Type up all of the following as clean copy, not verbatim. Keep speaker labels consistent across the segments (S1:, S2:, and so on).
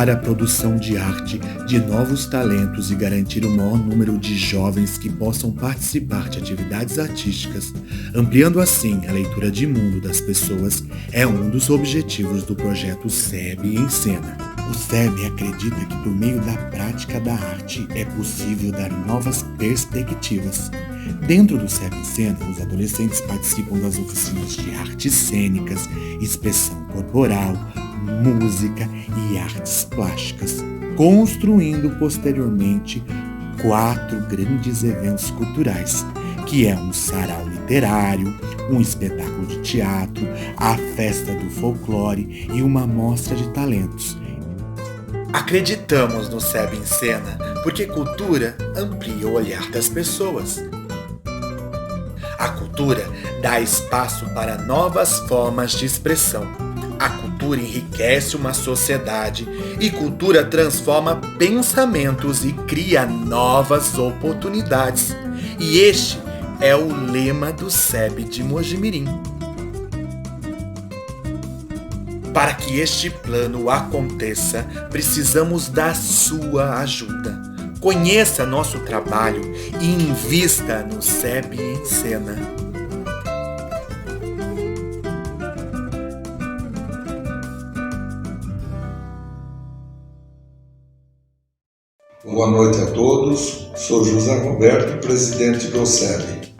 S1: estimular a produção de arte de novos talentos e garantir o maior número de jovens que possam participar de atividades artísticas, ampliando assim a leitura de mundo das pessoas, é um dos objetivos do projeto SEB em Cena. O SEB acredita que por meio da prática da arte é possível dar novas perspectivas. Dentro do SEB em Cena, os adolescentes participam das oficinas de artes cênicas, expressão corporal, música e artes plásticas, construindo posteriormente 4 grandes eventos culturais, que é um sarau literário, um espetáculo de teatro, a festa do folclore e uma mostra de talentos. Acreditamos no SEB em Cena porque cultura amplia o olhar das pessoas. A cultura dá espaço para novas formas de expressão. A cultura enriquece uma sociedade e cultura transforma pensamentos e cria novas oportunidades. E este é o lema do SEB de Mojimirim. Para que este plano aconteça, precisamos da sua ajuda. Conheça nosso trabalho e invista no SEB em Cena.
S2: Boa noite a todos, sou José Roberto, presidente do SEB.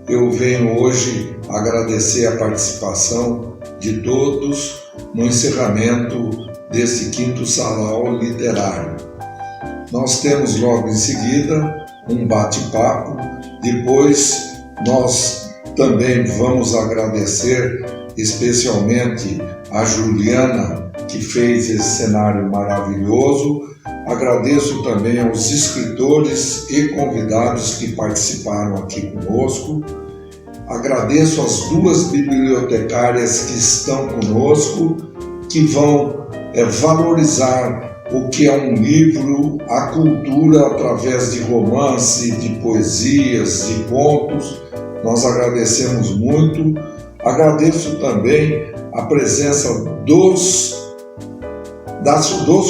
S2: Eu venho hoje agradecer a participação de todos no encerramento desse 5º Sarau Literário. Nós temos logo em seguida um bate-papo, depois nós também vamos agradecer especialmente a Juliana, que fez esse cenário maravilhoso. Agradeço também aos escritores e convidados que participaram aqui conosco. Agradeço às 2 bibliotecárias que estão conosco, que vão valorizar o que é um livro, a cultura através de romance, de poesias, de contos. Nós agradecemos muito. Agradeço também a presença dos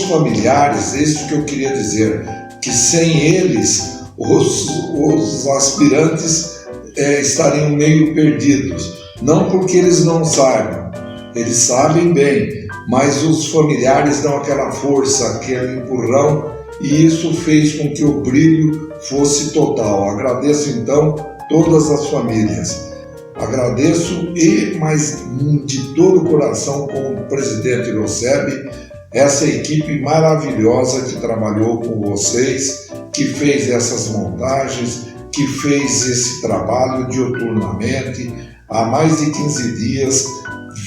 S2: familiares, é isso que eu queria dizer, que sem eles os aspirantes estariam meio perdidos. Não porque eles não saibam, eles sabem bem, mas os familiares dão aquela força, aquele empurrão, e isso fez com que o brilho fosse total. Agradeço então todas as famílias. Agradeço mas de todo o coração, como presidente do SEB, essa equipe maravilhosa que trabalhou com vocês, que fez essas montagens, que fez esse trabalho diuturnamente, há mais de 15 dias,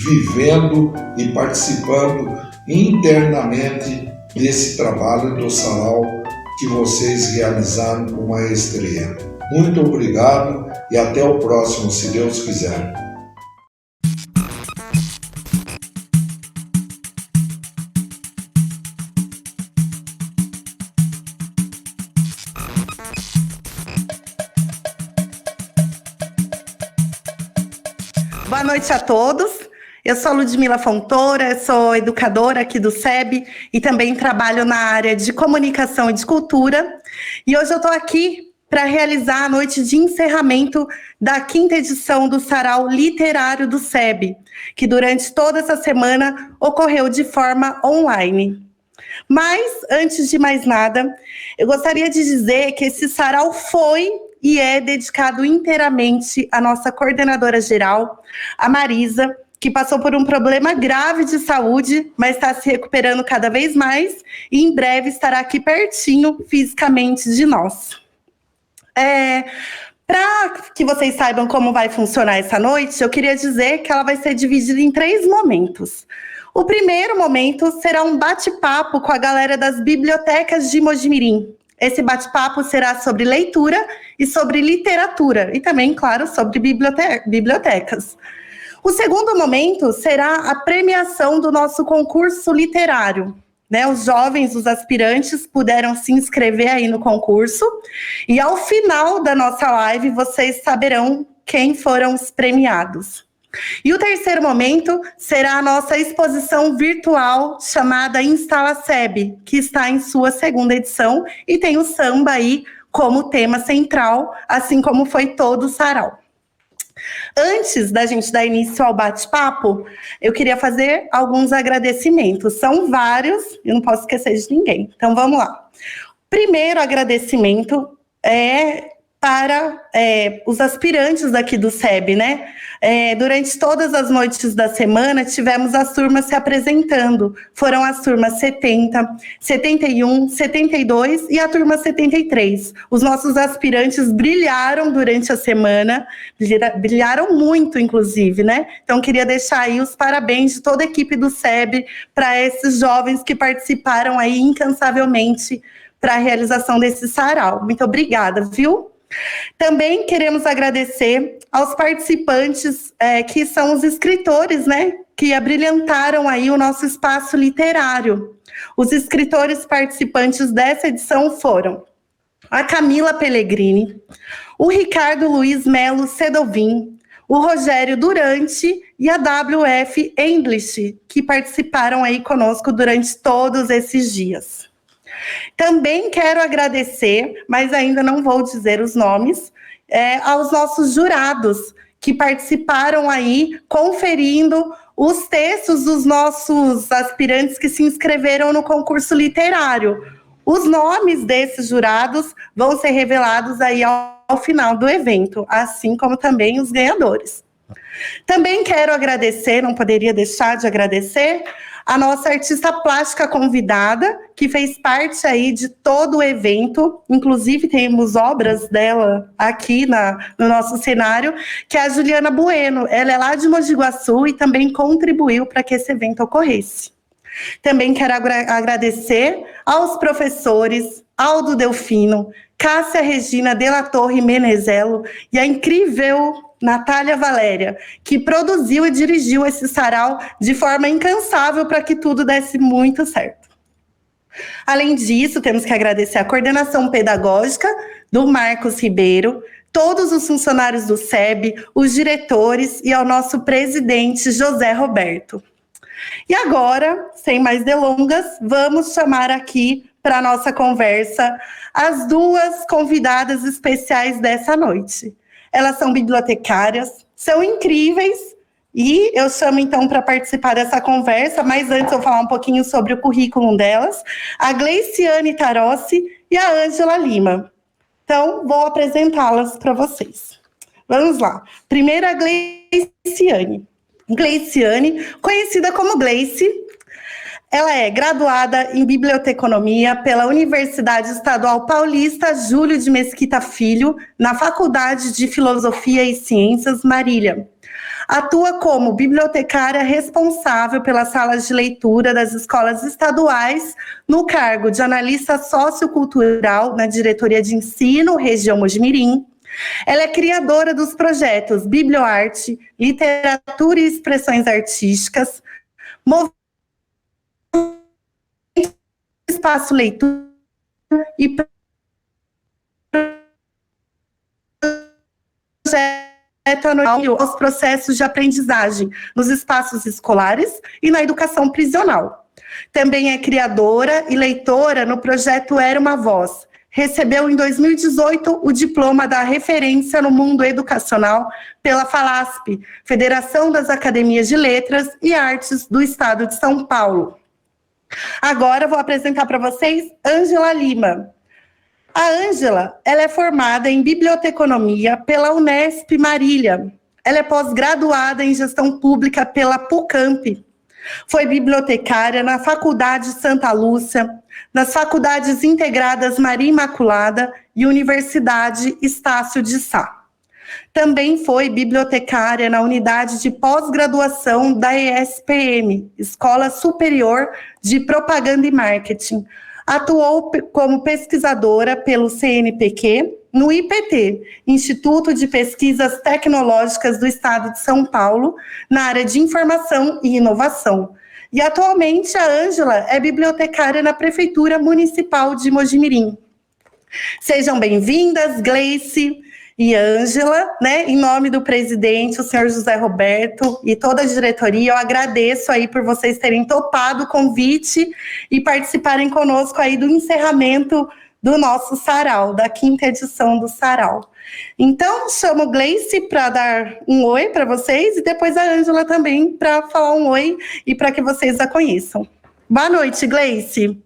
S2: vivendo e participando internamente desse trabalho do sarau que vocês realizaram com maestria. Muito obrigado e até o próximo, se Deus quiser.
S3: Boa noite a todos. Eu sou Ludmila Fontoura, sou educadora aqui do SEB e também trabalho na área de comunicação e de cultura. E hoje eu estou aqui para realizar a noite de encerramento da 5ª edição do Sarau Literário do SEB, que durante toda essa semana ocorreu de forma online. Mas, antes de mais nada, eu gostaria de dizer que esse sarau foi e é dedicado inteiramente à nossa coordenadora geral, a Marisa, que passou por um problema grave de saúde, mas está se recuperando cada vez mais e em breve estará aqui pertinho fisicamente de nós. Para que vocês saibam como vai funcionar essa noite, eu queria dizer que ela vai ser dividida em 3 momentos. O primeiro momento será um bate-papo com a galera das bibliotecas de Mojimirim. Esse bate-papo será sobre leitura e sobre literatura, e também, claro, sobre bibliotecas. O segundo momento será a premiação do nosso concurso literário. Os jovens, os aspirantes, puderam se inscrever aí no concurso, e ao final da nossa live, vocês saberão quem foram os premiados. E o terceiro momento será a nossa exposição virtual chamada Instala SEB, que está em sua segunda edição e tem o samba aí como tema central, assim como foi todo o sarau. Antes da gente dar início ao bate-papo, eu queria fazer alguns agradecimentos. São vários, eu não posso esquecer de ninguém. Então vamos lá. Primeiro agradecimento é para os aspirantes daqui do SEB, né? Durante todas as noites da semana, tivemos as turmas se apresentando. Foram as turmas 70, 71, 72 e a turma 73. Os nossos aspirantes brilharam durante a semana, brilharam muito, inclusive, né? Então, queria deixar aí os parabéns de toda a equipe do SEB para esses jovens que participaram aí incansavelmente para a realização desse sarau. Muito obrigada, viu? Também queremos agradecer aos participantes que são os escritores, né, que abrilhantaram aí o nosso espaço literário. Os escritores participantes dessa edição foram a Camila Pellegrini, o Ricardo Luiz Melo Sedovin, o Rogério Durante e a WF English, que participaram aí conosco durante todos esses dias. Também quero agradecer, mas ainda não vou dizer os nomes, aos nossos jurados que participaram aí, conferindo os textos dos nossos aspirantes que se inscreveram no concurso literário. Os nomes desses jurados vão ser revelados aí ao final do evento, assim como também os ganhadores. Também quero agradecer, não poderia deixar de agradecer, a nossa artista plástica convidada, que fez parte aí de todo o evento, inclusive temos obras dela aqui no nosso cenário, que é a Juliana Bueno. Ela é lá de Mogi Guaçu e também contribuiu para que esse evento ocorresse. Também quero agradecer aos professores Aldo Delfino, Cássia Regina Della Torre Menezelo e a incrível Natália Valéria, que produziu e dirigiu esse sarau de forma incansável para que tudo desse muito certo. Além disso, temos que agradecer a coordenação pedagógica do Marcos Ribeiro, todos os funcionários do SEB, os diretores e ao nosso presidente José Roberto. E agora, sem mais delongas, vamos chamar aqui para a nossa conversa as duas convidadas especiais dessa noite. Elas são bibliotecárias, são incríveis e eu chamo então para participar dessa conversa, mas antes eu vou falar um pouquinho sobre o currículo delas, a Gleiciane Tarossi e a Ângela Lima. Então, vou apresentá-las para vocês. Vamos lá. Primeiro a Gleiciane. Gleiciane, conhecida como Gleice, ela é graduada em biblioteconomia pela Universidade Estadual Paulista Júlio de Mesquita Filho, na Faculdade de Filosofia e Ciências Marília. Atua como bibliotecária responsável pelas salas de leitura das escolas estaduais, no cargo de analista sociocultural na Diretoria de Ensino, região Mojimirim. Ela é criadora dos projetos Biblioarte, Literatura e Expressões Artísticas, Espaço Leitura e projeto anual aos processos de aprendizagem nos espaços escolares e na educação prisional. Também é criadora e leitora no projeto Era uma Voz. Recebeu em 2018 o diploma da referência no mundo educacional pela FALASP, Federação das Academias de Letras e Artes do Estado de São Paulo. Agora vou apresentar para vocês Ângela Lima. A Ângela, ela é formada em biblioteconomia pela Unesp Marília. Ela é pós-graduada em gestão pública pela PUCamp. Foi bibliotecária na Faculdade Santa Lúcia, nas Faculdades Integradas Maria Imaculada e Universidade Estácio de Sá. Também foi bibliotecária na unidade de pós-graduação da ESPM, Escola Superior de Propaganda e Marketing. Atuou como pesquisadora pelo CNPq no IPT, Instituto de Pesquisas Tecnológicas do Estado de São Paulo, na área de informação e inovação. E atualmente a Ângela é bibliotecária na Prefeitura Municipal de Mojimirim. Sejam bem-vindas, Gleice e Ângela, né? Em nome do presidente, o senhor José Roberto e toda a diretoria, eu agradeço aí por vocês terem topado o convite e participarem conosco aí do encerramento do nosso sarau, da 5ª edição do sarau. Então, chamo Gleice para dar um oi para vocês e depois a Ângela também para falar um oi e para que vocês a conheçam. Boa noite, Gleice.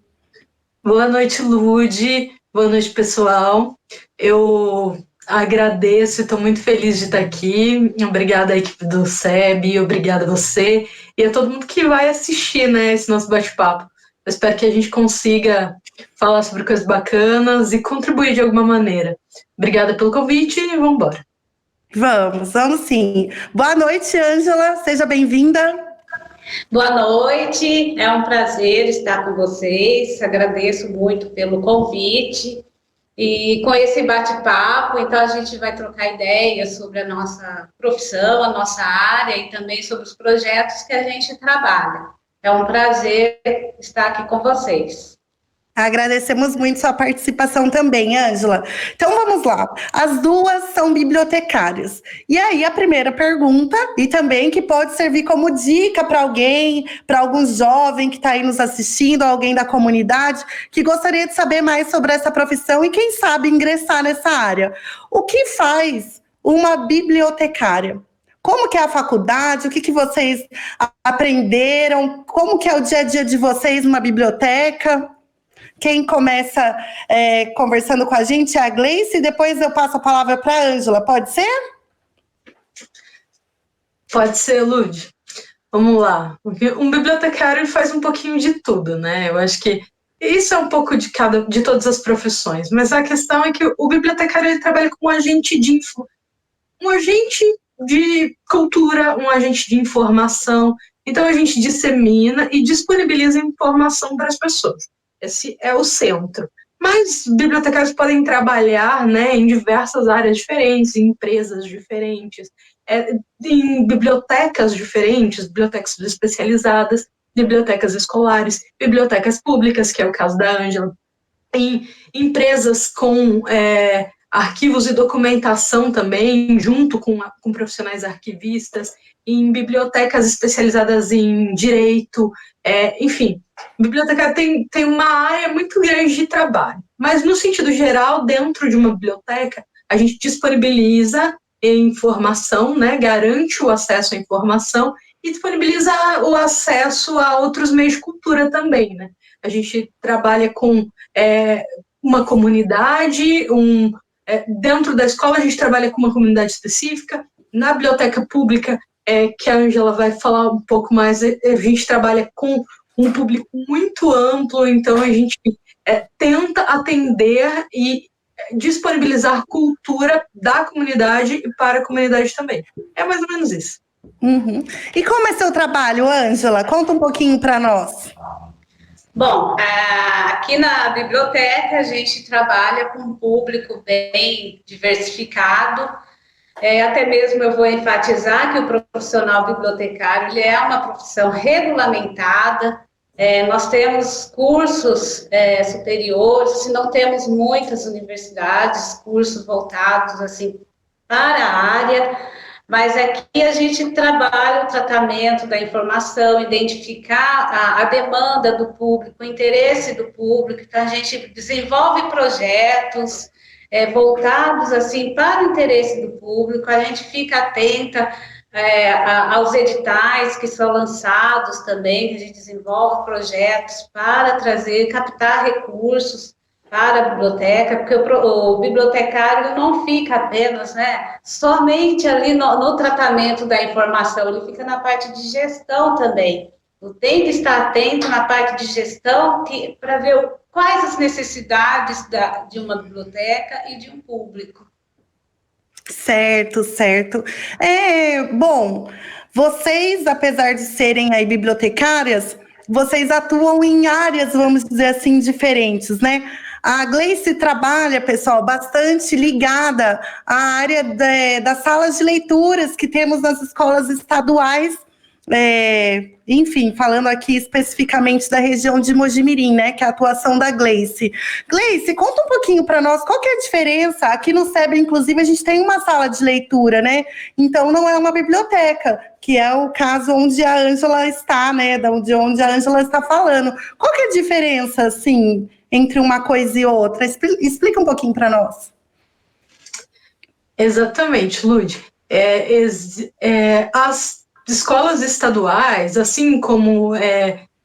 S4: Boa noite, Lude. Boa noite, pessoal. Eu agradeço, estou muito feliz de estar aqui. Obrigada à equipe do SEB, obrigada a você e a todo mundo que vai assistir, né, esse nosso bate-papo. Eu espero que a gente consiga falar sobre coisas bacanas e contribuir de alguma maneira. Obrigada pelo convite e vamos embora.
S3: Vamos sim. Boa noite, Ângela. Seja bem-vinda.
S5: Boa noite, é um prazer estar com vocês, agradeço muito pelo convite e com esse bate-papo, então a gente vai trocar ideias sobre a nossa profissão, a nossa área e também sobre os projetos que a gente trabalha. É um prazer estar aqui com vocês.
S3: Agradecemos muito sua participação também, Ângela. Então vamos lá. As duas são bibliotecárias. E aí a primeira pergunta, e também que pode servir como dica para alguém, para algum jovem que está aí nos assistindo, alguém da comunidade, que gostaria de saber mais sobre essa profissão e quem sabe ingressar nessa área. O que faz uma bibliotecária? Como que é a faculdade? O que vocês aprenderam? Como que é o dia a dia de vocês numa biblioteca? Quem começa conversando com a gente é a Gleice, e depois eu passo a palavra para a Ângela, pode ser?
S4: Pode ser, Lude. Vamos lá. Um bibliotecário faz um pouquinho de tudo, né? Eu acho que isso é um pouco de todas as profissões, mas a questão é que o bibliotecário ele trabalha com um agente de cultura, um agente de informação. Então a gente dissemina e disponibiliza informação para as pessoas. Esse é o centro. Mas bibliotecários podem trabalhar, né, em diversas áreas diferentes, em empresas diferentes, em bibliotecas diferentes, bibliotecas especializadas, bibliotecas escolares, bibliotecas públicas, que é o caso da Ângela, em empresas com arquivos e documentação também, junto com profissionais arquivistas, em bibliotecas especializadas em direito, enfim, biblioteca tem uma área muito grande de trabalho, mas no sentido geral, dentro de uma biblioteca, a gente disponibiliza informação, né, garante o acesso à informação e disponibiliza o acesso a outros meios de cultura também, né? A gente trabalha com uma comunidade, dentro da escola a gente trabalha com uma comunidade específica, na biblioteca pública, que a Ângela vai falar um pouco mais, a gente trabalha com um público muito amplo, então a gente tenta atender e disponibilizar cultura da comunidade e para a comunidade também. É mais ou menos isso.
S3: Uhum. E como é seu trabalho, Ângela? Conta um pouquinho para nós.
S5: Bom, aqui na biblioteca a gente trabalha com um público bem diversificado. Até mesmo eu vou enfatizar que o profissional bibliotecário ele é uma profissão regulamentada. Nós temos cursos superiores, se não temos muitas universidades, cursos voltados assim para a área, mas aqui a gente trabalha o tratamento da informação, identificar a demanda do público, o interesse do público, então a gente desenvolve projetos voltados assim para o interesse do público, a gente fica atenta aos editais que são lançados também, a gente desenvolve projetos para captar recursos para a biblioteca, porque o bibliotecário não fica apenas, né, somente ali no tratamento da informação, ele fica na parte de gestão também. Tem que estar atento na parte de gestão para ver quais as necessidades de uma biblioteca e de um público.
S3: Certo. Bom, vocês, apesar de serem aí bibliotecárias, vocês atuam em áreas, vamos dizer assim, diferentes, né? A Gleice trabalha, pessoal, bastante ligada à área das salas de leituras que temos nas escolas estaduais enfim, falando aqui especificamente da região de Mojimirim, né, que é a atuação da Gleice. Gleice, conta um pouquinho para nós qual que é a diferença. Aqui no SEBRE, inclusive, a gente tem uma sala de leitura, né? Então não é uma biblioteca, que é o caso onde a Ângela está, né? Onde a Ângela está falando. Qual que é a diferença, assim, entre uma coisa e outra? Explica um pouquinho para nós.
S4: Exatamente, Lud. As escolas estaduais, assim como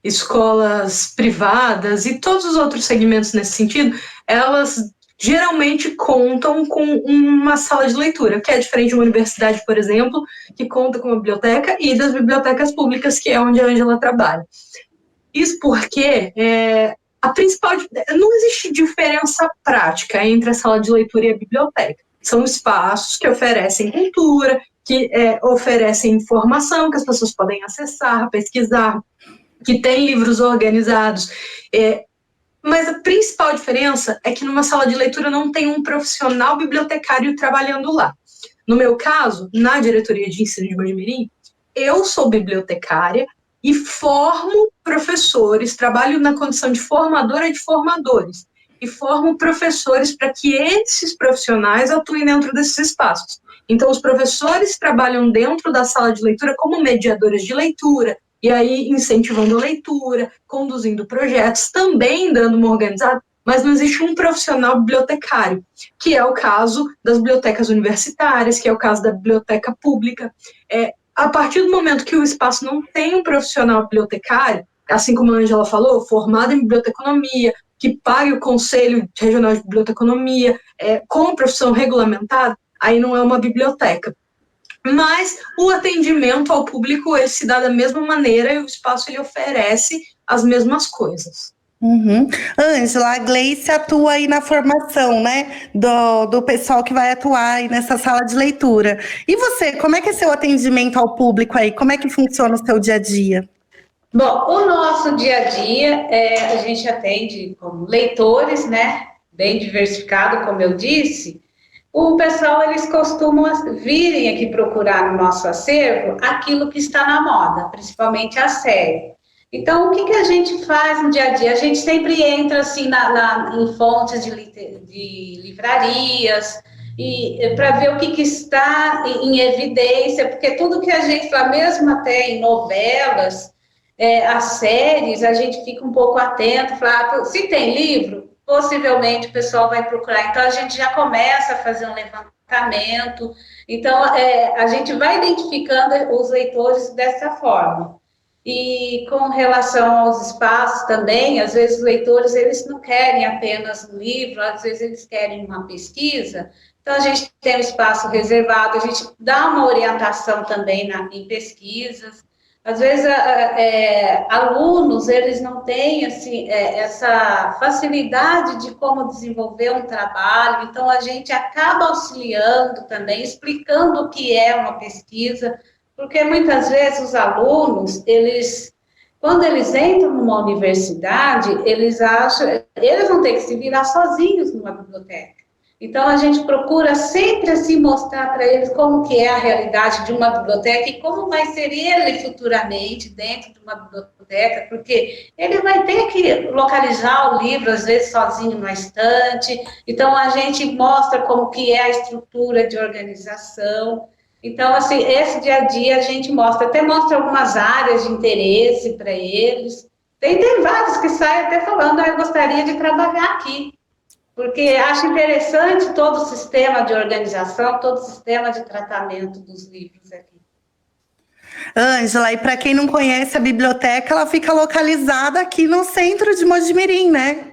S4: escolas privadas e todos os outros segmentos nesse sentido, elas geralmente contam com uma sala de leitura, que é diferente de uma universidade, por exemplo, que conta com uma biblioteca, e das bibliotecas públicas, que é onde a Ângela trabalha. Isso porque não existe diferença prática entre a sala de leitura e a biblioteca. São espaços que oferecem cultura, que oferecem informação, que as pessoas podem acessar, pesquisar, que tem livros organizados. Mas a principal diferença é que numa sala de leitura não tem um profissional bibliotecário trabalhando lá. No meu caso, na diretoria de ensino de Mojimirim, eu sou bibliotecária e formo professores, trabalho na condição de formadora de formadores, e formo professores para que esses profissionais atuem dentro desses espaços. Então, os professores trabalham dentro da sala de leitura como mediadores de leitura, e aí incentivando a leitura, conduzindo projetos, também dando uma organizada, mas não existe um profissional bibliotecário, que é o caso das bibliotecas universitárias, que é o caso da biblioteca pública. A partir do momento que o espaço não tem um profissional bibliotecário, assim como a Ângela falou, formado em biblioteconomia, que pague o Conselho Regional de Biblioteconomia, com profissão regulamentada, aí não é uma biblioteca. Mas o atendimento ao público ele se dá da mesma maneira e o espaço ele oferece as mesmas coisas.
S3: Ângela, a Gleice atua aí na formação, né, do pessoal que vai atuar aí nessa sala de leitura. E você, como é que é seu atendimento ao público aí? Como é que funciona o seu dia a dia?
S5: Bom, o nosso dia a dia, a gente atende como leitores, né, bem diversificado, como eu disse. O pessoal, eles costumam virem aqui procurar no nosso acervo aquilo que está na moda, principalmente a série. Então, o que a gente faz no dia a dia? A gente sempre entra assim em fontes de livrarias para ver o que está em evidência, porque tudo que a gente fala, mesmo até em novelas, as séries, a gente fica um pouco atento, fala, se tem livro, possivelmente o pessoal vai procurar. Então, a gente já começa a fazer um levantamento. Então, a gente vai identificando os leitores dessa forma. E com relação aos espaços também, às vezes os leitores, eles não querem apenas um livro, às vezes eles querem uma pesquisa. Então, a gente tem um espaço reservado, a gente dá uma orientação também em pesquisas. Às vezes, alunos, eles não têm assim, essa facilidade de como desenvolver um trabalho, então a gente acaba auxiliando também, explicando o que é uma pesquisa, porque muitas vezes os alunos, quando eles entram numa universidade, eles vão ter que se virar sozinhos numa biblioteca. Então, a gente procura sempre assim mostrar para eles como que é a realidade de uma biblioteca e como vai ser ele futuramente dentro de uma biblioteca, porque ele vai ter que localizar o livro, às vezes, sozinho na estante. Então, a gente mostra como que é a estrutura de organização. Então, assim, esse dia a dia a gente até mostra algumas áreas de interesse para eles. Tem vários que saem até falando, eu gostaria de trabalhar aqui. Porque acho interessante todo o sistema de organização, todo o sistema de tratamento dos livros aqui.
S3: Ângela, e para quem não conhece a biblioteca, ela fica localizada aqui no centro de Mojimirim, né?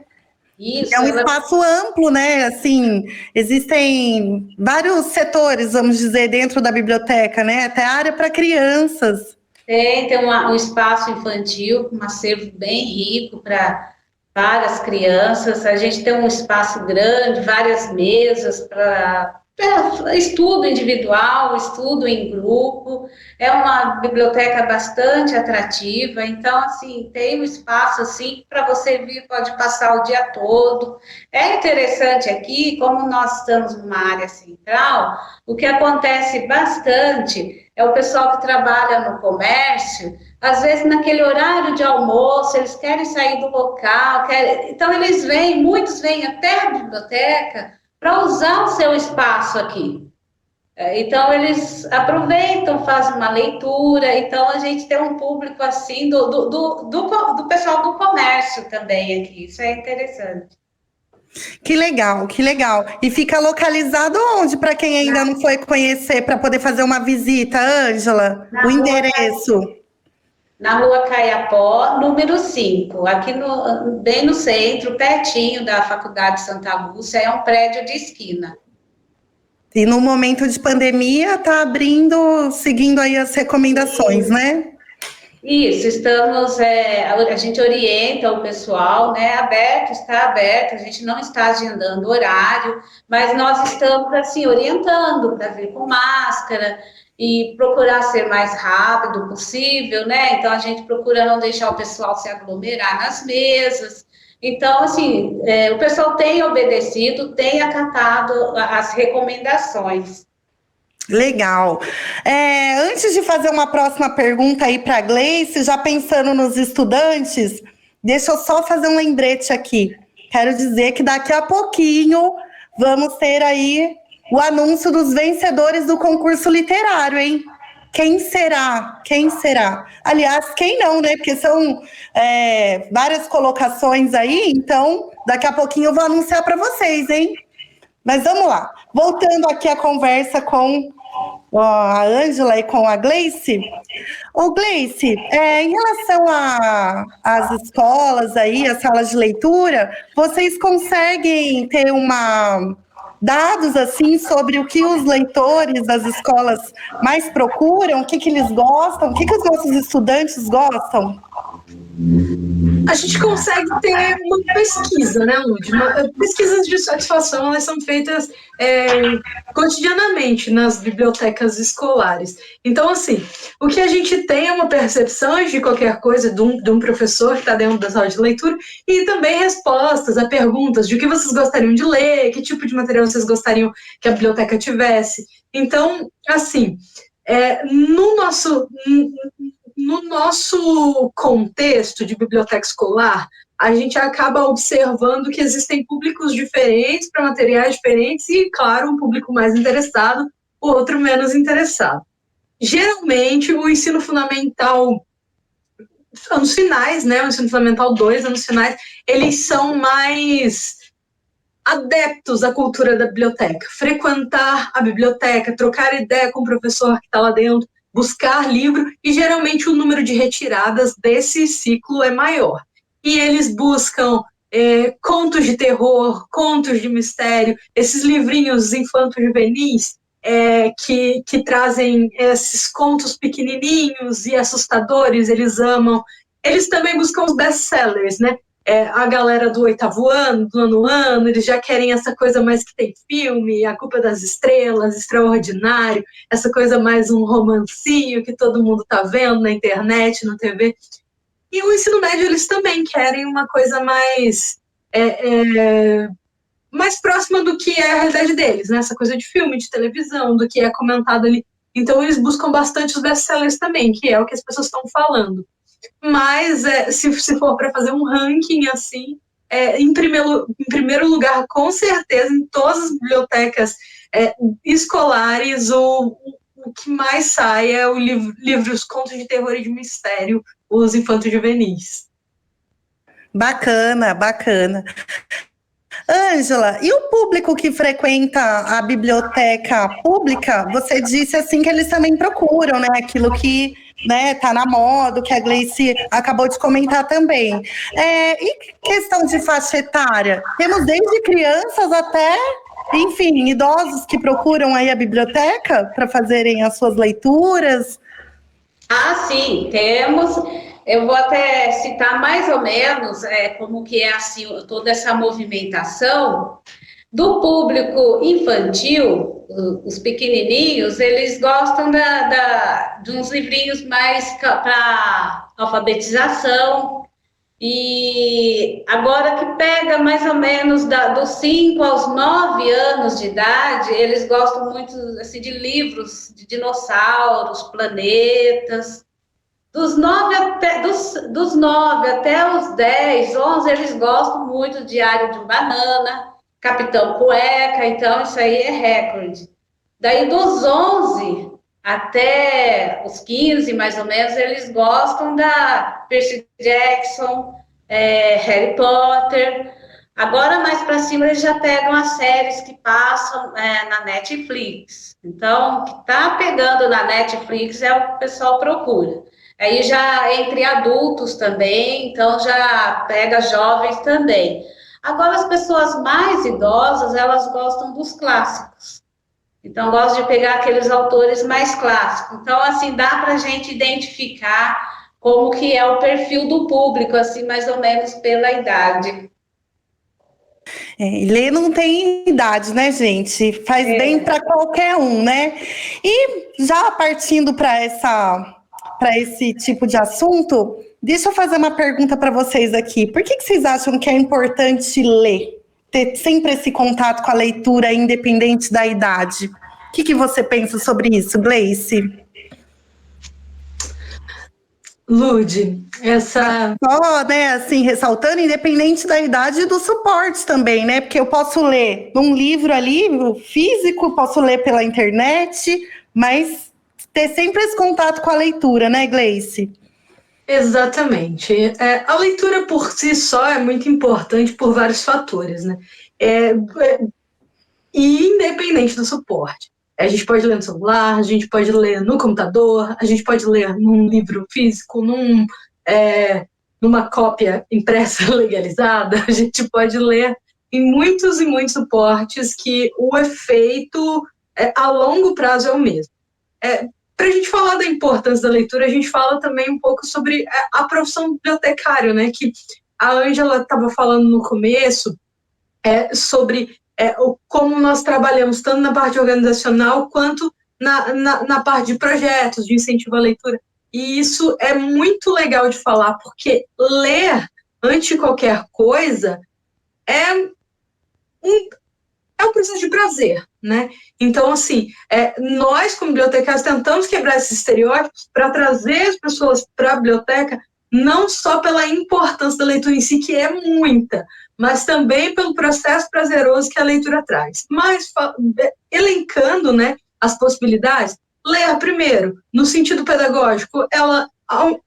S5: Isso.
S3: É um espaço amplo, né? Assim, existem vários setores, vamos dizer, dentro da biblioteca, né? Até área para crianças.
S5: Tem um espaço infantil, com um acervo bem rico para várias crianças, a gente tem um espaço grande, várias mesas para estudo individual, estudo em grupo, é uma biblioteca bastante atrativa, então, assim, tem um espaço, assim, para você vir, pode passar o dia todo. É interessante aqui, como nós estamos numa área central, o que acontece bastante é o pessoal que trabalha no comércio, às vezes naquele horário de almoço, eles querem sair do local, então eles vêm, muitos vêm até a biblioteca para usar o seu espaço aqui. Então, eles aproveitam, fazem uma leitura. Então, a gente tem um público assim do pessoal do comércio também aqui. Isso é interessante.
S3: Que legal, que legal. E fica localizado onde, para quem ainda não foi conhecer, para poder fazer uma visita, Ângela? O endereço?
S5: Na Rua Caiapó, número 5, aqui bem no centro, pertinho da Faculdade Santa Lúcia. É um prédio de esquina.
S3: E no momento de pandemia, está abrindo, seguindo aí as recomendações, né?
S5: Isso, estamos, a gente orienta o pessoal, né? Está aberto, a gente não está agendando horário, mas nós estamos, assim, orientando para vir com máscara e procurar ser mais rápido possível, né? Então, a gente procura não deixar o pessoal se aglomerar nas mesas. Então, assim, o pessoal tem obedecido, tem acatado as recomendações.
S3: Legal. Antes de fazer uma próxima pergunta aí para a Gleice, já pensando nos estudantes, deixa eu só fazer um lembrete aqui. Quero dizer que daqui a pouquinho vamos ter aí o anúncio dos vencedores do concurso literário, hein? Quem será? Quem será? Aliás, quem não, né? Porque são várias colocações aí, então daqui a pouquinho eu vou anunciar para vocês, hein? Mas vamos lá. Voltando aqui a conversa com a Ângela e com a Gleice. Ô, Gleice, em relação às escolas aí, as salas de leitura, vocês conseguem ter dados assim sobre o que os leitores das escolas mais procuram, o que eles gostam, o que os nossos estudantes gostam?
S4: A gente consegue ter uma pesquisa, né, Lud? Pesquisas de satisfação, elas são feitas cotidianamente nas bibliotecas escolares. Então, assim, o que a gente tem é uma percepção de qualquer coisa de um professor que está dentro da sala de leitura e também respostas a perguntas de o que vocês gostariam de ler, que tipo de material vocês gostariam que a biblioteca tivesse. Então, assim, no nosso contexto de biblioteca escolar, a gente acaba observando que existem públicos diferentes para materiais diferentes e, claro, um público mais interessado, o outro menos interessado. Geralmente, o ensino fundamental, anos finais, né, o ensino fundamental 2, anos finais, eles são mais adeptos à cultura da biblioteca, frequentar a biblioteca, trocar ideia com o professor que está lá dentro, buscar livro, e geralmente o número de retiradas desse ciclo é maior. E eles buscam contos de terror, contos de mistério, esses livrinhos infanto-juvenis que trazem esses contos pequenininhos e assustadores, eles amam. Eles também buscam os best-sellers, né? A galera do 8º ano, do 9º ano, eles já querem essa coisa mais que tem filme, A Culpa das Estrelas, Extraordinário, essa coisa mais um romancinho que todo mundo tá vendo na internet, na TV. E o ensino médio, eles também querem uma coisa mais próxima do que é a realidade deles, né? Essa coisa de filme, de televisão, do que é comentado ali. Então, eles buscam bastante os best-sellers também, que é o que as pessoas estão falando. Mas, se for para fazer um ranking, assim, em primeiro lugar, com certeza, em todas as bibliotecas escolares, o que mais sai é o livro Os Contos de Terror e de Mistério, os infanto-juvenis.
S3: Bacana, bacana. Ângela, e o público que frequenta a biblioteca pública, você disse assim que eles também procuram, né? Aquilo que tá na moda, o que a Gleice acabou de comentar também. E questão de faixa etária? Temos desde crianças até, enfim, idosos que procuram aí a biblioteca para fazerem as suas leituras?
S5: Ah, sim, temos. Eu vou até citar mais ou menos como que é assim, toda essa movimentação do público infantil. Os pequenininhos, eles gostam de uns livrinhos mais para alfabetização. E agora que pega mais ou menos dos 5 aos 9 anos de idade, eles gostam muito assim, de livros de dinossauros, planetas. Dos 9 até os 10, 11, eles gostam muito do Diário de um Banana, Capitão Cueca, então isso aí é recorde. Daí dos 11 até os 15, mais ou menos, eles gostam da Percy Jackson, Harry Potter. Agora, mais para cima, eles já pegam as séries que passam na Netflix. Então, o que está pegando na Netflix é o que o pessoal procura. Aí já entre adultos também, então já pega jovens também. Agora, as pessoas mais idosas, elas gostam dos clássicos. Então, gosto de pegar aqueles autores mais clássicos. Então, assim, dá para a gente identificar como que é o perfil do público, assim, mais ou menos pela idade.
S3: Ler não tem idade, né, gente? Faz bem para qualquer um, né? E já partindo para esse tipo de assunto, deixa eu fazer uma pergunta para vocês aqui. Por que vocês acham que é importante ler? Ter sempre esse contato com a leitura, independente da idade. O que você pensa sobre isso, Gleice?
S4: Lude, essa...
S3: Só, né, assim, ressaltando, independente da idade e do suporte também, né? Porque eu posso ler num livro ali, físico, posso ler pela internet, mas ter sempre esse contato com a leitura, né, Gleice?
S4: Exatamente. A leitura por si só é muito importante por vários fatores, né? E independente do suporte. A gente pode ler no celular, a gente pode ler no computador, a gente pode ler num livro físico, numa cópia impressa legalizada, a gente pode ler em muitos e muitos suportes que o efeito a longo prazo é o mesmo. Para a gente falar da importância da leitura, a gente fala também um pouco sobre a profissão bibliotecário, né? Que a Ângela estava falando no começo sobre como nós trabalhamos tanto na parte organizacional quanto na parte de projetos, de incentivo à leitura. E isso é muito legal de falar, porque ler, antes de qualquer coisa, é um processo de prazer, né? Então, assim, nós, como bibliotecários, tentamos quebrar esses estereótipos para trazer as pessoas para a biblioteca, não só pela importância da leitura em si, que é muita, mas também pelo processo prazeroso que a leitura traz. Mas, elencando, né, as possibilidades, ler primeiro, no sentido pedagógico, ela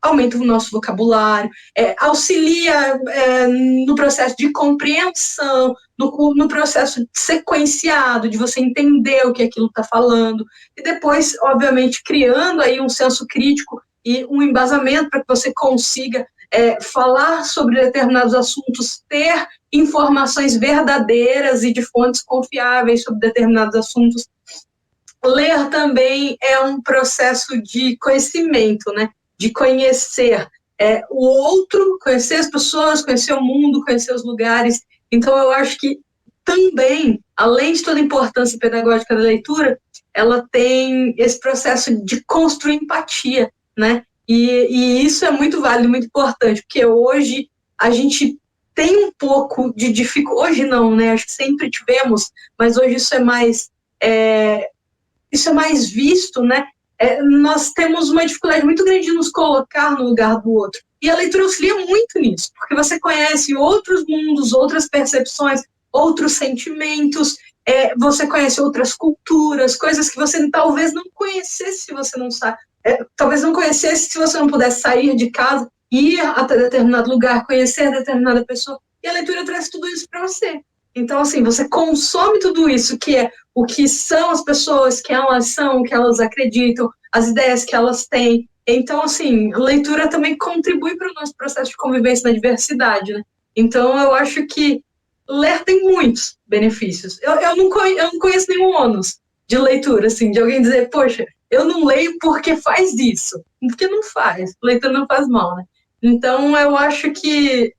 S4: aumenta o nosso vocabulário, auxilia no processo de compreensão, no processo sequenciado, de você entender o que aquilo está falando, e depois, obviamente, criando aí um senso crítico e um embasamento para que você consiga falar sobre determinados assuntos, ter informações verdadeiras e de fontes confiáveis sobre determinados assuntos. Ler também é um processo de conhecimento, né? De conhecer o outro, conhecer as pessoas, conhecer o mundo, conhecer os lugares. Então, eu acho que também, além de toda a importância pedagógica da leitura, ela tem esse processo de construir empatia, né? E isso é muito válido, muito importante, porque hoje a gente tem um pouco de dificuldade, hoje não, né? Acho que sempre tivemos, mas hoje isso é mais visto, né? Nós temos uma dificuldade muito grande de nos colocar no lugar do outro. E a leitura auxilia muito nisso, porque você conhece outros mundos, outras percepções, outros sentimentos, você conhece outras culturas, coisas que você talvez não conhecesse se você não sabe. Talvez não conhecesse se você não pudesse sair de casa, ir até determinado lugar, conhecer determinada pessoa. E a leitura traz tudo isso para você. Então, assim, você consome tudo isso, que é o que são as pessoas, que elas são, o que elas acreditam, as ideias que elas têm. Então, assim, a leitura também contribui para o nosso processo de convivência na diversidade, né? Então, eu acho que ler tem muitos benefícios. Eu não conheço nenhum ônus de leitura, assim, de alguém dizer, poxa, eu não leio porque faz isso. Porque não faz. Leitura não faz mal, né? Então, eu acho que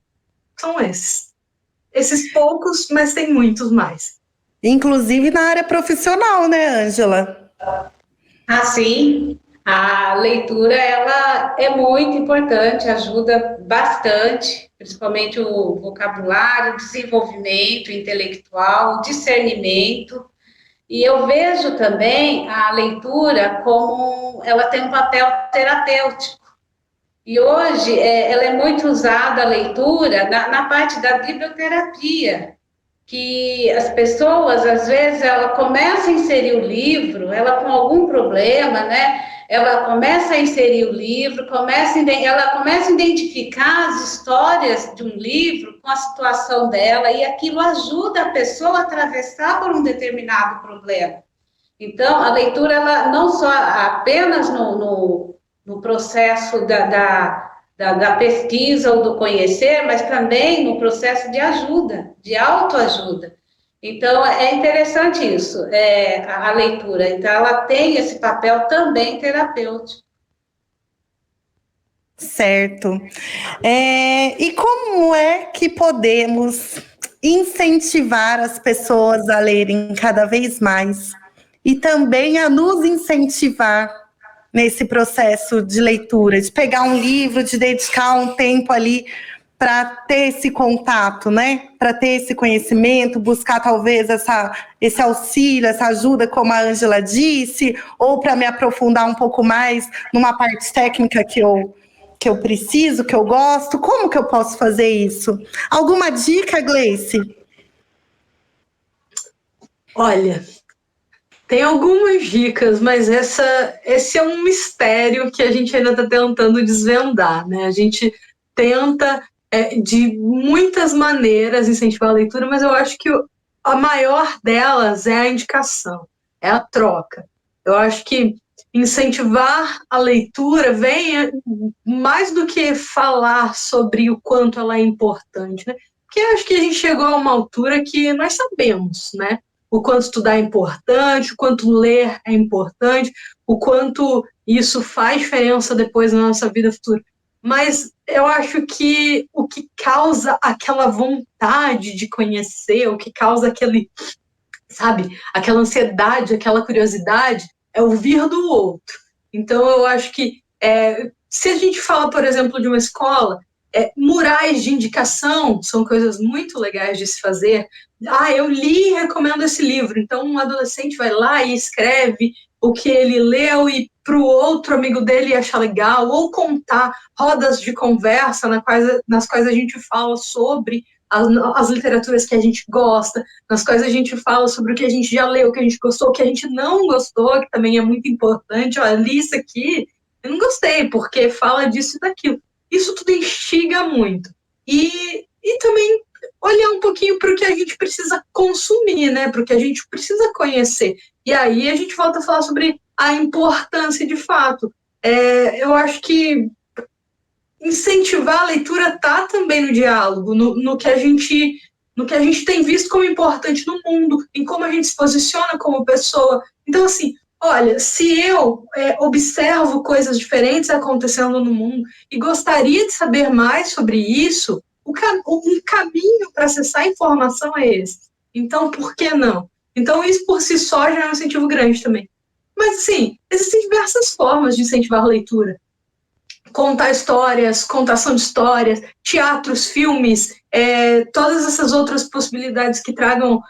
S4: são esses poucos, mas tem muitos mais.
S3: Inclusive na área profissional, né, Ângela?
S5: Sim. A leitura, ela é muito importante, ajuda bastante, principalmente o vocabulário, o desenvolvimento intelectual, o discernimento. E eu vejo também a leitura como ela tem um papel terapêutico. E hoje ela é muito usada, a leitura, na parte da biblioterapia, que as pessoas, às vezes, ela começa a inserir o livro, ela com algum problema, né? Ela começa a inserir o livro, ela começa a identificar as histórias de um livro com a situação dela, e aquilo ajuda a pessoa a atravessar por um determinado problema. Então, a leitura, ela não só apenas no processo da pesquisa ou do conhecer, mas também no processo de ajuda, de autoajuda. Então, é interessante isso, a leitura. Então, ela tem esse papel também terapêutico.
S3: Certo. E como é que podemos incentivar as pessoas a lerem cada vez mais e também a nos incentivar nesse processo de leitura, de pegar um livro, de dedicar um tempo ali para ter esse contato, né? Para ter esse conhecimento, buscar talvez esse auxílio, essa ajuda, como a Ângela disse, ou para me aprofundar um pouco mais numa parte técnica que eu preciso, que eu gosto. Como que eu posso fazer isso? Alguma dica, Gleice?
S4: Olha, tem algumas dicas, mas esse é um mistério que a gente ainda está tentando desvendar, né? A gente tenta, de muitas maneiras, incentivar a leitura, mas eu acho que a maior delas é a indicação, é a troca. Eu acho que incentivar a leitura vem mais do que falar sobre o quanto ela é importante, né? Porque eu acho que a gente chegou a uma altura que nós sabemos, né? O quanto estudar é importante, o quanto ler é importante, o quanto isso faz diferença depois na nossa vida futura. Mas eu acho que o que causa aquela vontade de conhecer, o que causa aquela ansiedade, aquela curiosidade, é ouvir do outro. Então, eu acho que se a gente fala, por exemplo, de uma escola, murais de indicação são coisas muito legais de se fazer. Eu li e recomendo esse livro. Então, um adolescente vai lá e escreve o que ele leu e para o outro amigo dele achar legal, ou contar rodas de conversa nas quais a gente fala sobre as literaturas que a gente gosta, nas quais a gente fala sobre o que a gente já leu, o que a gente gostou, o que a gente não gostou, que também é muito importante. Olha, li isso aqui, eu não gostei, porque fala disso e daquilo. Isso tudo instiga muito. E também olhar um pouquinho para o que a gente precisa consumir, né? Para o que a gente precisa conhecer. E aí a gente volta a falar sobre a importância de fato. Eu acho que incentivar a leitura está também no diálogo, no que a gente tem visto como importante no mundo, em como a gente se posiciona como pessoa. Então, assim, olha, se eu observo coisas diferentes acontecendo no mundo e gostaria de saber mais sobre isso, um caminho para acessar a informação é esse. Então, por que não? Então, isso por si só já é um incentivo grande também. Mas, assim, existem diversas formas de incentivar a leitura. Contar histórias, contação de histórias, teatros, filmes, todas essas outras possibilidades que tragam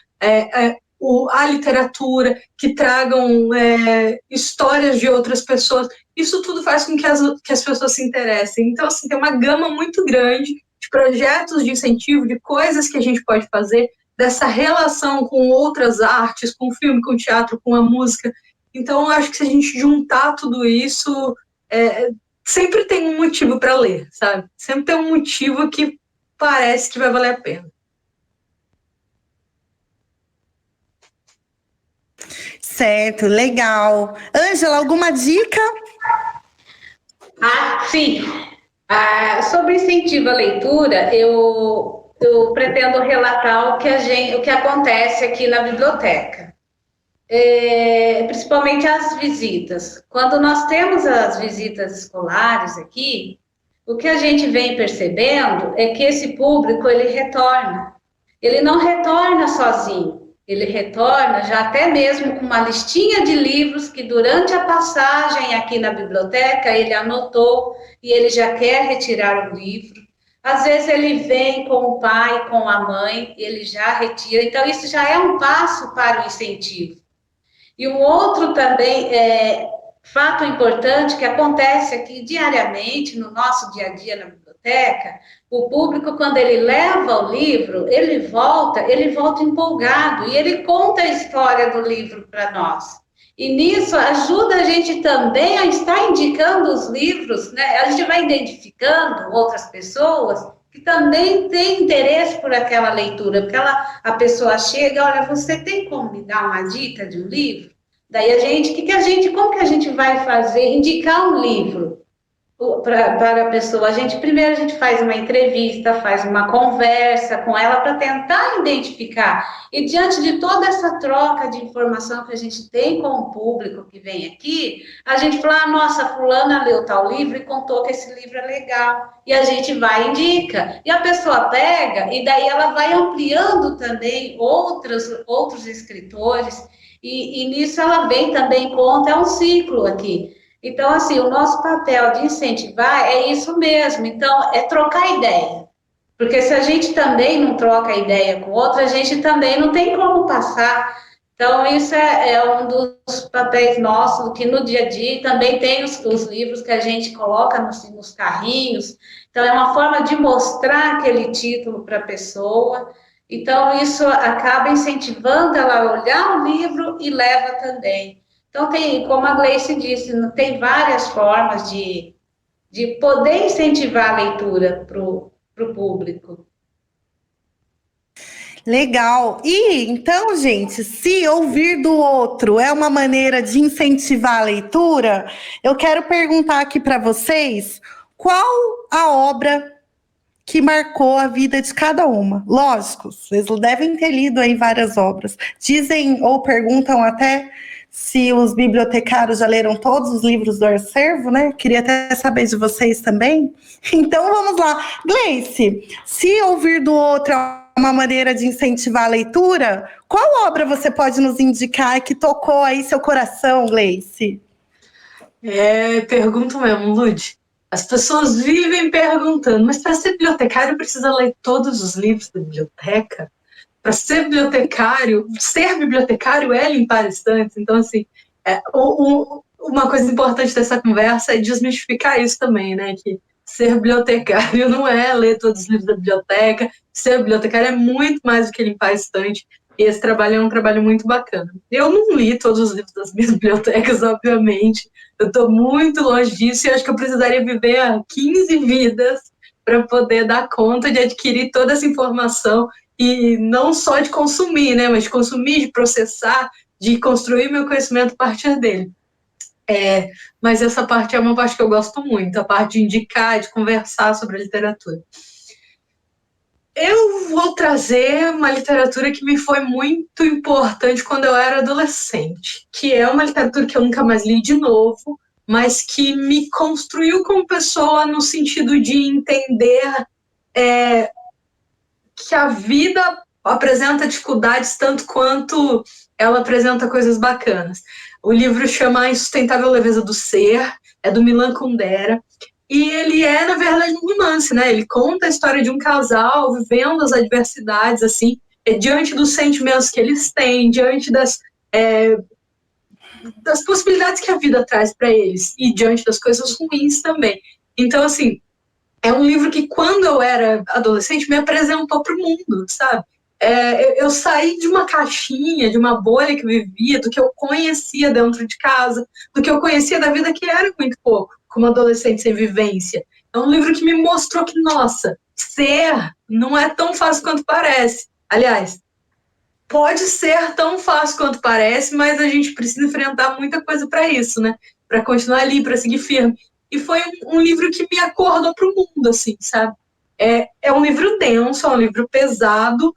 S4: a literatura, que tragam histórias de outras pessoas, isso tudo faz com que as pessoas se interessem. Então, assim, tem uma gama muito grande de projetos de incentivo, de coisas que a gente pode fazer, dessa relação com outras artes, com o filme, com o teatro, com a música. Então, eu acho que se a gente juntar tudo isso, sempre tem um motivo para ler, sabe? Sempre tem um motivo que parece que vai valer a pena.
S3: Certo, legal. Ângela, alguma dica?
S5: Sim. Sobre incentivo à leitura, eu pretendo relatar o que acontece aqui na biblioteca. Principalmente as visitas. Quando nós temos as visitas escolares aqui, o que a gente vem percebendo é que esse público, ele retorna. Ele não retorna sozinho. Ele retorna já até mesmo com uma listinha de livros que durante a passagem aqui na biblioteca ele anotou e ele já quer retirar o livro. Às vezes ele vem com o pai, com a mãe, ele já retira. Então isso já é um passo para o incentivo. E um outro também fato importante que acontece aqui diariamente no nosso dia a dia na biblioteca, o público, quando ele leva o livro, ele volta empolgado e ele conta a história do livro para nós. E nisso ajuda a gente também a estar indicando os livros, né? A gente vai identificando outras pessoas que também têm interesse por aquela leitura, porque a pessoa chega, olha, você tem como me dar uma dica de um livro? Daí como que a gente vai fazer? Indicar um livro para a pessoa. Primeiro a gente faz uma entrevista, faz uma conversa com ela para tentar identificar. E diante de toda essa troca de informação que a gente tem com o público que vem aqui, a gente fala, nossa, fulana leu tal livro e contou que esse livro é legal. E a gente vai e indica. E a pessoa pega e daí ela vai ampliando também outros escritores. E nisso ela vem também conta, é um ciclo aqui. Então, assim, o nosso papel de incentivar é isso mesmo. Então, é trocar ideia. Porque se a gente também não troca ideia com outra, a gente também não tem como passar. Então, isso é um dos papéis nossos, que no dia a dia também tem os livros que a gente coloca nos carrinhos. Então, é uma forma de mostrar aquele título para a pessoa. Então, isso acaba incentivando ela a olhar o livro e leva também. Então, como a Gleice disse, tem várias formas de poder incentivar a leitura para o público.
S3: Legal. E então, gente, se ouvir do outro é uma maneira de incentivar a leitura, eu quero perguntar aqui para vocês qual a obra que marcou a vida de cada uma. Lógico, vocês devem ter lido aí várias obras. Dizem ou perguntam até se os bibliotecários já leram todos os livros do acervo, né? Queria até saber de vocês também. Então, vamos lá. Gleice, se ouvir do outro é uma maneira de incentivar a leitura, qual obra você pode nos indicar que tocou aí seu coração, Gleice?
S4: Pergunto mesmo, Lud. As pessoas vivem perguntando, mas para ser bibliotecário precisa ler todos os livros da biblioteca? Para ser bibliotecário é limpar estantes. Então, assim, uma coisa importante dessa conversa é desmistificar isso também, né? Que ser bibliotecário não é ler todos os livros da biblioteca. Ser bibliotecário é muito mais do que limpar estante. E esse trabalho é um trabalho muito bacana. Eu não li todos os livros das minhas bibliotecas, obviamente. Eu estou muito longe disso e acho que eu precisaria viver 15 vidas para poder dar conta de adquirir toda essa informação e não só de consumir, né, mas de consumir, de processar, de construir meu conhecimento a partir dele. Mas essa parte é uma parte que eu gosto muito, a parte de indicar, de conversar sobre a literatura. Eu vou trazer uma literatura que me foi muito importante quando eu era adolescente, que é uma literatura que eu nunca mais li de novo, mas que me construiu como pessoa no sentido de entender que a vida apresenta dificuldades tanto quanto ela apresenta coisas bacanas. O livro chama A Insustentável Leveza do Ser, é do Milan Kundera, e ele é, na verdade, um romance, né? Ele conta a história de um casal vivendo as adversidades, assim, diante dos sentimentos que eles têm, diante das possibilidades que a vida traz para eles, e diante das coisas ruins também. Então, assim, é um livro que, quando eu era adolescente, me apresentou para o mundo, sabe? Eu saí de uma caixinha, de uma bolha que eu vivia, do que eu conhecia dentro de casa, do que eu conhecia da vida, que era muito pouco, como adolescente sem vivência. É um livro que me mostrou que, nossa, ser não é tão fácil quanto parece. Aliás, pode ser tão fácil quanto parece, mas a gente precisa enfrentar muita coisa para isso, né? Para continuar ali, para seguir firme. E foi um livro que me acordou para o mundo, assim, sabe? É um livro denso, é um livro pesado,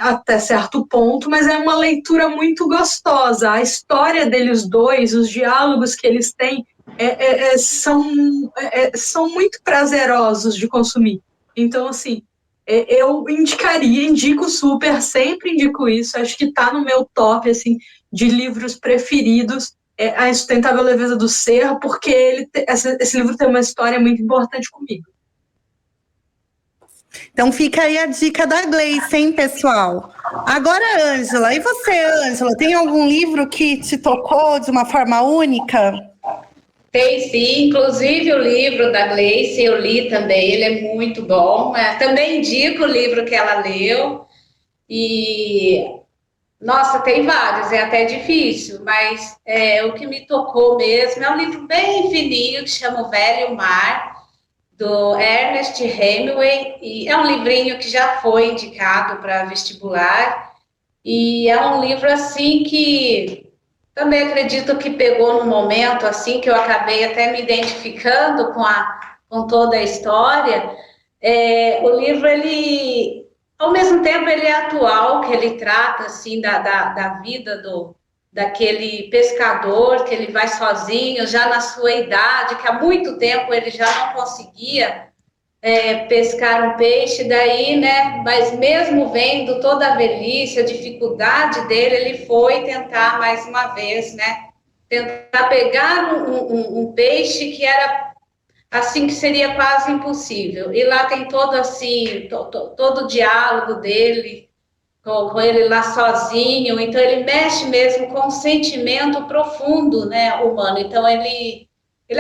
S4: até certo ponto, mas é uma leitura muito gostosa. A história deles dois, os diálogos que eles têm, são muito prazerosos de consumir. Então, assim, eu indico super, sempre indico isso, acho que está no meu top, assim, de livros preferidos, A Insustentável Leveza do Ser, porque esse livro tem uma história muito importante comigo.
S3: Então fica aí a dica da Gleice, hein, pessoal? Agora, Ângela, e você, Ângela, tem algum livro que te tocou de uma forma única?
S5: Tem sim, inclusive o livro da Gleice, eu li também, ele é muito bom. Também indico o livro que ela leu. E, nossa, tem vários, é até difícil, mas o que me tocou mesmo é um livro bem fininho que chama O Velho Mar, do Ernest Hemingway. E é um livrinho que já foi indicado para vestibular. E é um livro assim que também acredito que pegou no momento assim que eu acabei até me identificando com toda a história. O livro, ele, ao mesmo tempo, ele é atual, que ele trata assim da vida daquele pescador, que ele vai sozinho, já na sua idade, que há muito tempo ele já não conseguia pescar um peixe, daí, né? Mas mesmo vendo toda a velhice, a dificuldade dele, ele foi tentar mais uma vez, né? Tentar pegar um peixe que era assim, que seria quase impossível. E lá tem todo assim, todo o diálogo dele com ele lá sozinho. Então ele mexe mesmo com um sentimento profundo, né, humano. Então ele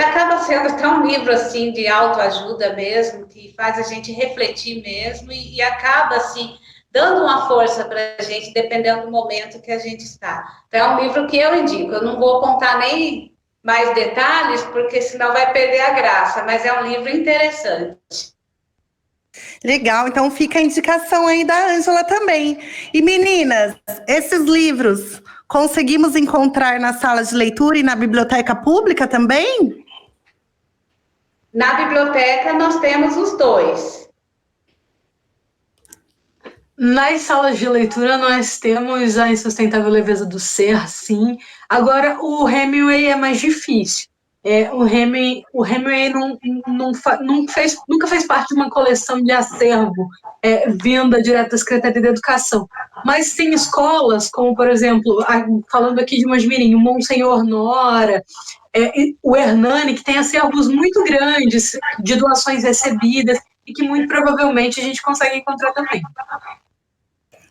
S5: acaba sendo até um livro assim de autoajuda mesmo, que faz a gente refletir mesmo e acaba assim dando uma força para a gente, dependendo do momento que a gente está. Então é um livro que eu indico. Eu não vou contar nem mais detalhes, porque senão vai perder a graça, mas é um livro interessante.
S3: Legal, então fica a indicação aí da Ângela também. E meninas, esses livros conseguimos encontrar na sala de leitura e na biblioteca pública também?
S5: Na biblioteca nós temos os dois.
S4: Nas salas de leitura nós temos A Insustentável Leveza do Ser, sim. Agora, o Hemingway é mais difícil. O Hemingway nunca fez parte de uma coleção de acervo vinda direto da Secretaria da Educação. Mas tem escolas, como, por exemplo, falando aqui de Mojimirim, o Monsenhor Nora, o Hernani, que tem acervos muito grandes de doações recebidas e que muito provavelmente a gente consegue encontrar também.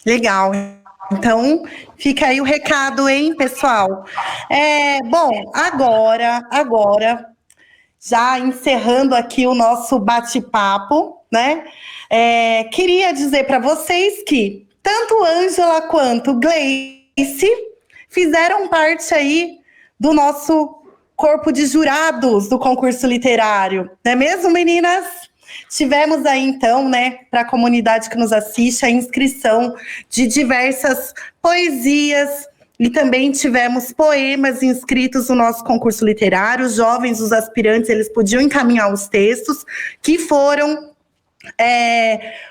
S3: Legal. Então, fica aí o recado, hein, pessoal? Bom, agora, já encerrando aqui o nosso bate-papo, né? Queria dizer para vocês que tanto Ângela quanto Gleice fizeram parte aí do nosso corpo de jurados do concurso literário, não é mesmo, meninas? Tivemos aí, então, né, para a comunidade que nos assiste, a inscrição de diversas poesias e também tivemos poemas inscritos no nosso concurso literário. Os jovens, os aspirantes, eles podiam encaminhar os textos que foram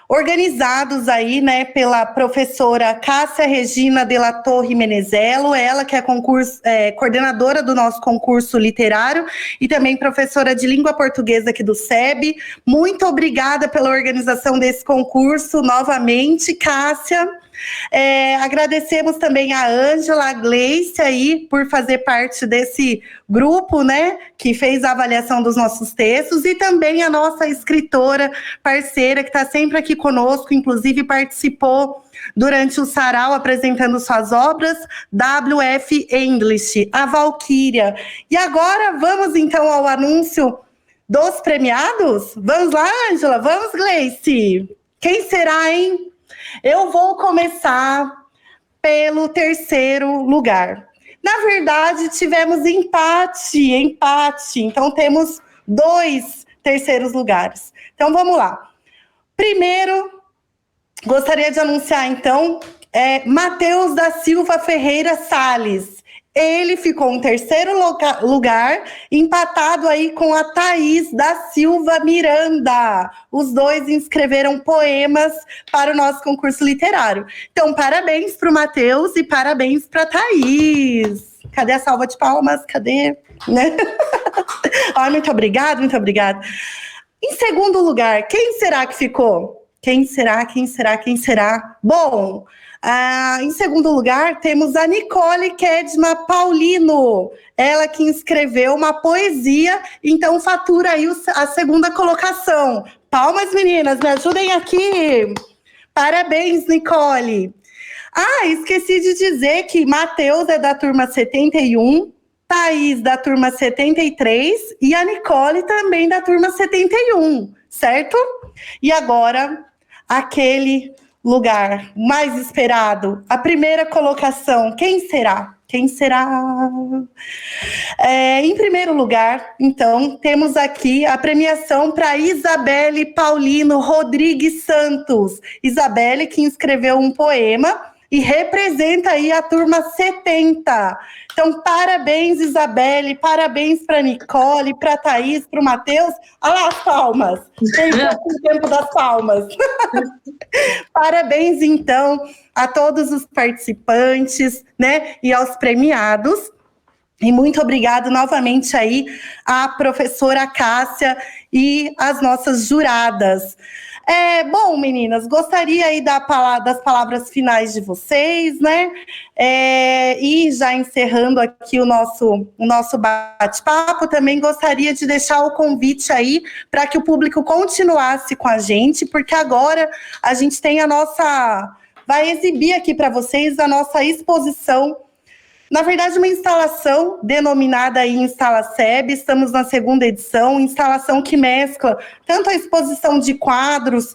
S3: organizados aí, né, pela professora Cássia Regina de la Torre Menezelo, ela que é coordenadora do nosso concurso literário e também professora de língua portuguesa aqui do SEB. Muito obrigada pela organização desse concurso novamente, Cássia. Agradecemos também a Ângela, a Gleice aí por fazer parte desse grupo, né, que fez a avaliação dos nossos textos, e também a nossa escritora parceira que está sempre aqui conosco, inclusive participou durante o sarau apresentando suas obras, WF English, a Valquíria. E agora vamos então ao anúncio dos premiados? Vamos lá, Ângela? Vamos, Gleice? Quem será, hein? Eu vou começar pelo terceiro lugar. Na verdade, tivemos empate. Então, temos 2 terceiros lugares. Então, vamos lá. Primeiro, gostaria de anunciar, então, Matheus da Silva Ferreira Salles. Ele ficou em terceiro lugar, empatado aí com a Thaís da Silva Miranda. Os dois escreveram poemas para o nosso concurso literário. Então, parabéns para o Matheus e parabéns para a Thaís. Cadê a salva de palmas? Cadê? Né? Muito obrigada, muito obrigada. Em segundo lugar, quem será que ficou? Quem será? Quem será? Quem será? Bom, em segundo lugar, temos a Nicole Kedma Paulino. Ela que escreveu uma poesia, então fatura aí a segunda colocação. Palmas, meninas, me ajudem aqui. Parabéns, Nicole. Esqueci de dizer que Matheus é da turma 71, Thaís da turma 73 e a Nicole também da turma 71, certo? E agora, aquele lugar mais esperado, a primeira colocação, quem será? Quem será? Em primeiro lugar, então, temos aqui a premiação para Isabelle Paulino Rodrigues Santos. Isabelle que escreveu um poema e representa aí a turma 70. Então, parabéns, Isabelle, parabéns para Nicole, para Thaís, para o Matheus. Olha lá as palmas. Tem o tempo das palmas. Parabéns, então, a todos os participantes, né, e aos premiados. E muito obrigado novamente aí à professora Cássia e às nossas juradas. Bom, meninas, gostaria aí das palavras finais de vocês, né? E já encerrando aqui o nosso bate-papo, também gostaria de deixar o convite aí para que o público continuasse com a gente, porque agora a gente tem vai exibir aqui para vocês a nossa exposição. Na verdade, uma instalação denominada aí Instala SEB, estamos na segunda edição, instalação que mescla tanto a exposição de quadros,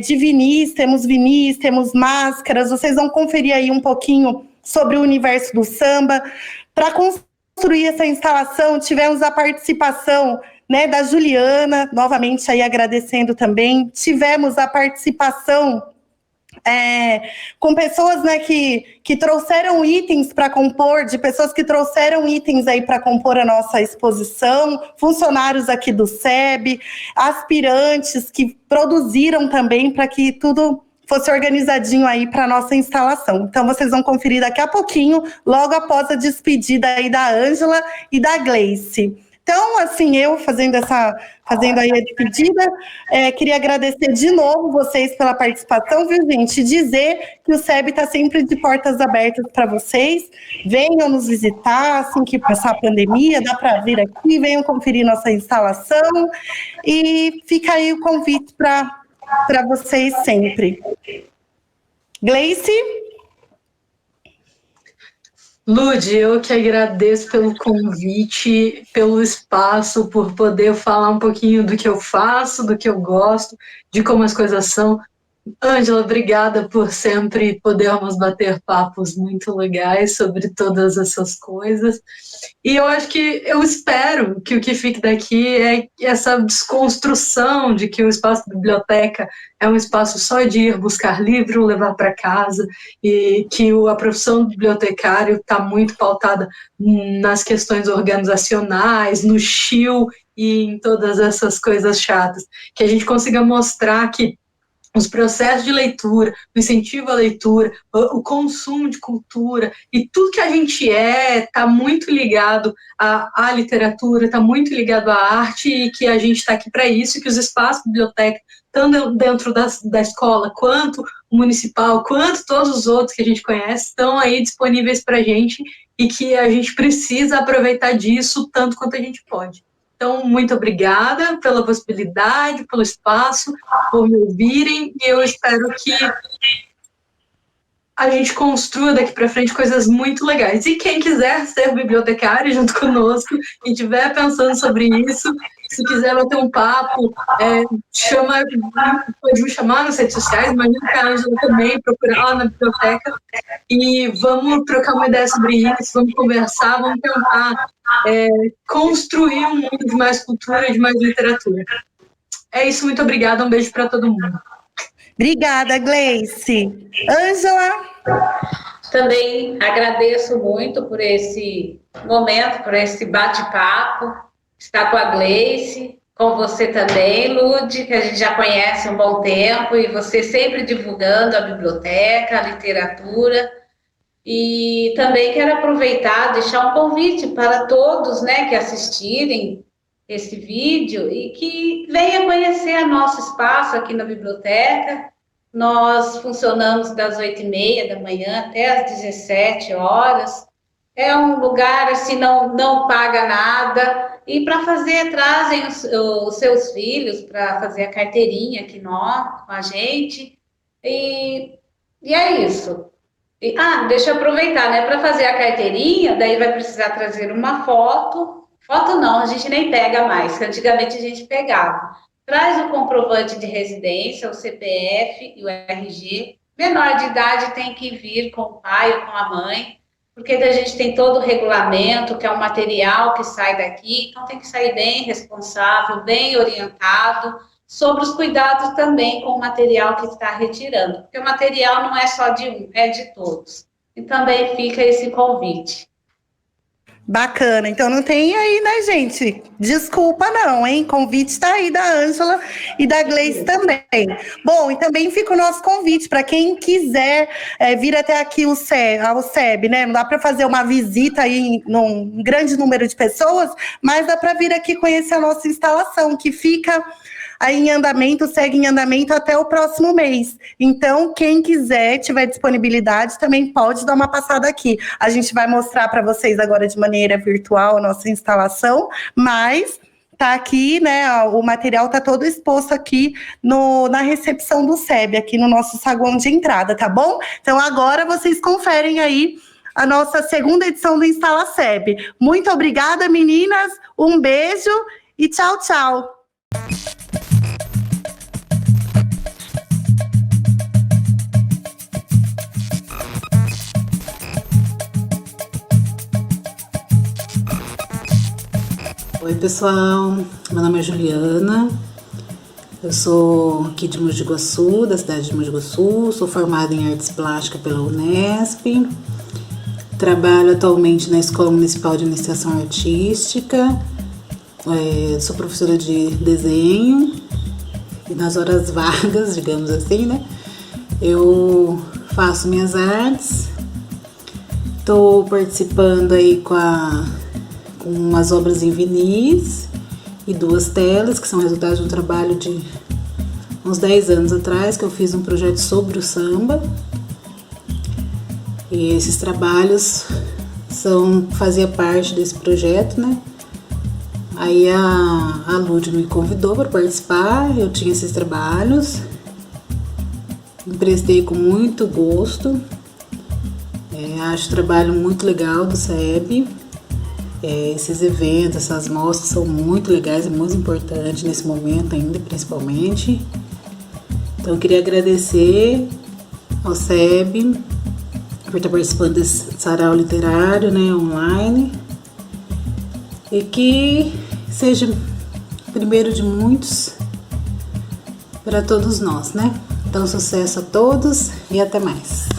S3: de vinis, temos máscaras, vocês vão conferir aí um pouquinho sobre o universo do samba. Para construir essa instalação, tivemos a participação, né, da Juliana, novamente aí agradecendo também, tivemos a participação com pessoas, né, que trouxeram itens para compor, de pessoas que trouxeram itens aí para compor a nossa exposição, funcionários aqui do SEB, aspirantes que produziram também para que tudo fosse organizadinho aí para a nossa instalação. Então, vocês vão conferir daqui a pouquinho, logo após a despedida aí da Ângela e da Gleice. Então, assim, eu fazendo aí a despedida, queria agradecer de novo vocês pela participação, viu, gente? Dizer que o SEB está sempre de portas abertas para vocês. Venham nos visitar assim que passar a pandemia, dá para vir aqui, venham conferir nossa instalação. E fica aí o convite para vocês sempre. Gleice?
S4: Lud, eu que agradeço pelo convite, pelo espaço, por poder falar um pouquinho do que eu faço, do que eu gosto, de como as coisas são. Ângela, obrigada por sempre podermos bater papos muito legais sobre todas essas coisas. E eu espero que o que fique daqui é essa desconstrução de que o espaço biblioteca é um espaço só de ir buscar livro, levar para casa, e que a profissão do bibliotecário está muito pautada nas questões organizacionais, no chill e em todas essas coisas chatas. Que a gente consiga mostrar que os processos de leitura, o incentivo à leitura, o consumo de cultura e tudo que a gente está muito ligado à literatura, está muito ligado à arte e que a gente está aqui para isso, e que os espaços de biblioteca, tanto dentro da escola, quanto o municipal, quanto todos os outros que a gente conhece, estão aí disponíveis para a gente e que a gente precisa aproveitar disso tanto quanto a gente pode. Então, muito obrigada pela possibilidade, pelo espaço, por me ouvirem, e eu espero que a gente construa daqui para frente coisas muito legais. E quem quiser ser bibliotecário junto conosco e estiver pensando sobre isso, se quiser bater um papo, pode me chamar nas redes sociais, imagina que a Ângela também, procurar lá na biblioteca, e vamos trocar uma ideia sobre isso, vamos conversar, vamos tentar construir um mundo de mais cultura e de mais literatura. É isso, muito obrigada, um beijo para todo mundo.
S3: Obrigada, Gleice. Ângela?
S5: Também agradeço muito por esse momento, por esse bate-papo, estar com a Gleice, com você também, Lud, que a gente já conhece há um bom tempo, e você sempre divulgando a biblioteca, a literatura. E também quero aproveitar, deixar um convite para todos, né, que assistirem esse vídeo e que venha conhecer nosso espaço aqui na biblioteca. Nós funcionamos das 8h30 da manhã até as 17 horas. É um lugar assim, não paga nada. E para fazer, trazem os seus filhos para fazer a carteirinha aqui com a gente. E é isso. Deixa eu aproveitar, né? Para fazer a carteirinha, daí vai precisar trazer uma foto. Foto não, a gente nem pega mais, que antigamente a gente pegava. Traz o comprovante de residência, o CPF e o RG. Menor de idade tem que vir com o pai ou com a mãe, porque a gente tem todo o regulamento, que é um material que sai daqui, então tem que sair bem responsável, bem orientado, sobre os cuidados também com o material que está retirando, porque o material não é só de um, é de todos. E também fica esse convite.
S3: Bacana, então não tem aí, né, gente? Desculpa não, hein? Convite tá aí da Ângela e da Gleice também. Bom, e também fica o nosso convite para quem quiser vir até aqui ao SEB, né? Não dá para fazer uma visita aí num grande número de pessoas, mas dá para vir aqui conhecer a nossa instalação, que fica aí em andamento, segue em andamento até o próximo mês. Então, quem quiser, tiver disponibilidade, também pode dar uma passada aqui. A gente vai mostrar para vocês agora de maneira virtual a nossa instalação, mas tá aqui, né, o material tá todo exposto aqui na recepção do SEB, aqui no nosso saguão de entrada, tá bom? Então, agora vocês conferem aí a nossa segunda edição do Instala SEB. Muito obrigada, meninas, um beijo e tchau, tchau!
S6: Oi pessoal, meu nome é Juliana, eu sou aqui de Mogi Guaçu, da cidade de Mogi Guaçu, sou formada em Artes Plásticas pela Unesp, trabalho atualmente na Escola Municipal de Iniciação Artística, sou professora de desenho e nas horas vagas, digamos assim, né, eu faço minhas artes, estou participando aí com umas obras em vinis e 2 telas, que são resultados de um trabalho de uns 10 anos atrás, que eu fiz um projeto sobre o samba. E esses trabalhos fazia parte desse projeto, né? Aí a Lud me convidou para participar, eu tinha esses trabalhos, emprestei com muito gosto, acho o trabalho muito legal do SEB. Esses eventos, essas mostras são muito legais e muito importantes nesse momento ainda, principalmente. Então eu queria agradecer ao SEB por estar participando desse sarau literário, né, online, e que seja o primeiro de muitos para todos nós, né? Então sucesso a todos e até mais.